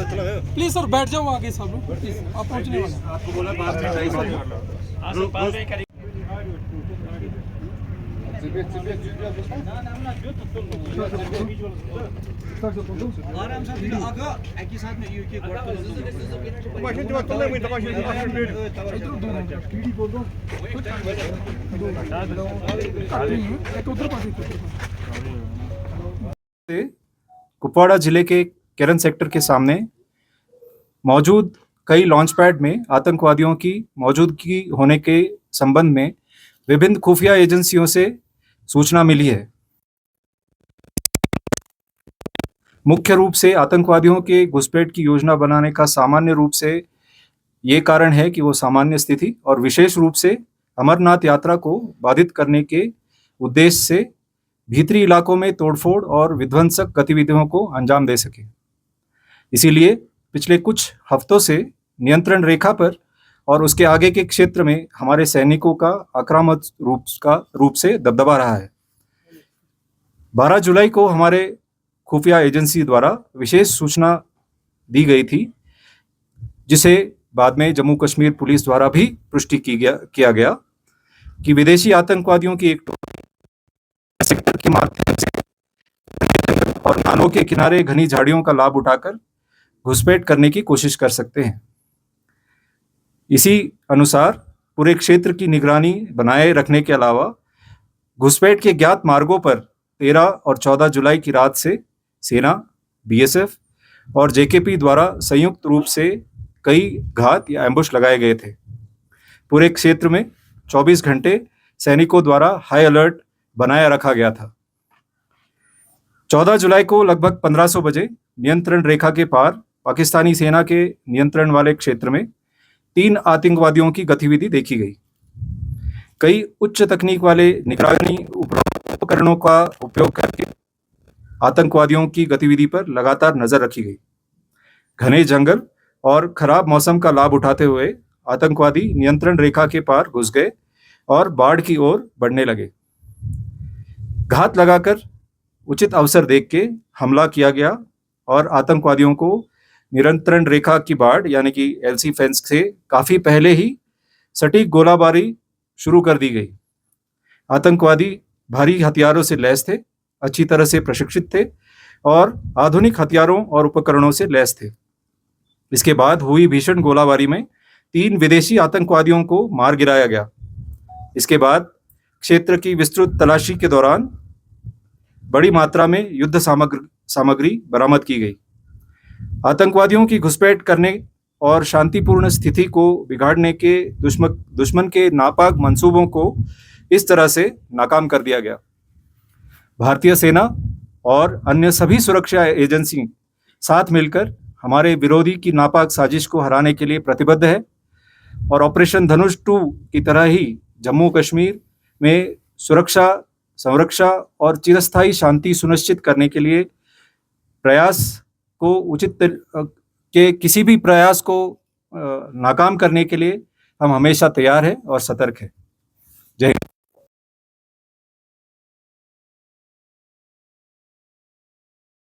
Please sir बैठ जाओ आगे सब लोग, प्लीज आप पहुंचने वाले हैं। आपको बोला बात आराम से आगा एक ही साथ में यू के कुपवाड़ा जिले के केरन सेक्टर के सामने मौजूद कई लॉन्च पैड में आतंकवादियों की मौजूदगी होने के संबंध में विभिन्न खुफिया एजेंसियों से सूचना मिली है। मुख्य रूप से आतंकवादियों के घुसपैठ की योजना बनाने का सामान्य रूप से ये कारण है कि वो सामान्य स्थिति और विशेष रूप से अमरनाथ यात्रा को बाधित करने के उद्देश्य से भीतरी इलाकों में तोड़फोड़ और विध्वंसक गतिविधियों को अंजाम दे सके। इसीलिए पिछले कुछ हफ्तों से नियंत्रण रेखा पर और उसके आगे के क्षेत्र में हमारे सैनिकों का आक्रामक रूप से दबदबा रहा है। 12 जुलाई को हमारे खुफिया एजेंसी द्वारा विशेष सूचना दी गई थी, जिसे बाद में जम्मू कश्मीर पुलिस द्वारा भी पुष्टि किया गया कि विदेशी आतंकवादियों की एक सेक्टर के माध्यम से और नालों के किनारे घनी झाड़ियों का लाभ उठाकर घुसपैठ करने की कोशिश कर सकते हैं। इसी अनुसार पूरे क्षेत्र की निगरानी बनाए रखने के अलावा घुसपैठ के ज्ञात मार्गों पर 13 और 14 जुलाई की रात से सेना, बीएसएफ और जेकेपी द्वारा संयुक्त रूप से कई घात या एम्बुश लगाए गए थे। पूरे क्षेत्र में 24 घंटे सैनिकों द्वारा हाई अलर्ट बनाया रखा गया था। 14 जुलाई को लगभग 1500 बजे नियंत्रण रेखा के पार पाकिस्तानी सेना के नियंत्रण वाले क्षेत्र में 3 आतंकवादियों की गतिविधि देखी गई। कई उच्च तकनीक वाले निगरानी उपकरणों का उपयोग करके आतंकवादियों की गतिविधि पर लगातार नजर रखी गई। घने जंगल और खराब मौसम का लाभ उठाते हुए आतंकवादी नियंत्रण रेखा के पार घुस गए और बाढ़ की ओर बढ़ने लगे। घात लगाकर उचित अवसर देख के हमला किया गया और आतंकवादियों को नियंत्रण रेखा की बाढ़ यानी कि एलसी फेंस से काफी पहले ही सटीक गोलाबारी शुरू कर दी गई। आतंकवादी भारी हथियारों से लैस थे, अच्छी तरह से प्रशिक्षित थे और आधुनिक हथियारों और उपकरणों से लैस थे। इसके बाद हुई भीषण गोलाबारी में 3 विदेशी आतंकवादियों को मार गिराया गया। इसके बाद क्षेत्र की विस्तृत तलाशी के दौरान बड़ी मात्रा में युद्ध सामग्री बरामद की गई। आतंकवादियों की घुसपैठ करने और शांतिपूर्ण स्थिति को बिगाड़ने के दुश्मन के नापाक मंसूबों को इस तरह से नाकाम कर दिया गया। भारतीय सेना और अन्य सभी सुरक्षा एजेंसी साथ मिलकर हमारे विरोधी की नापाक साजिश को हराने के लिए प्रतिबद्ध है और ऑपरेशन धनुष 2 की तरह ही जम्मू कश्मीर में सुरक्षा, संरक्षा और चिरस्थायी शांति सुनिश्चित करने के लिए किसी भी प्रयास को नाकाम करने के लिए हम हमेशा तैयार हैं और सतर्क हैं। जय हिंद।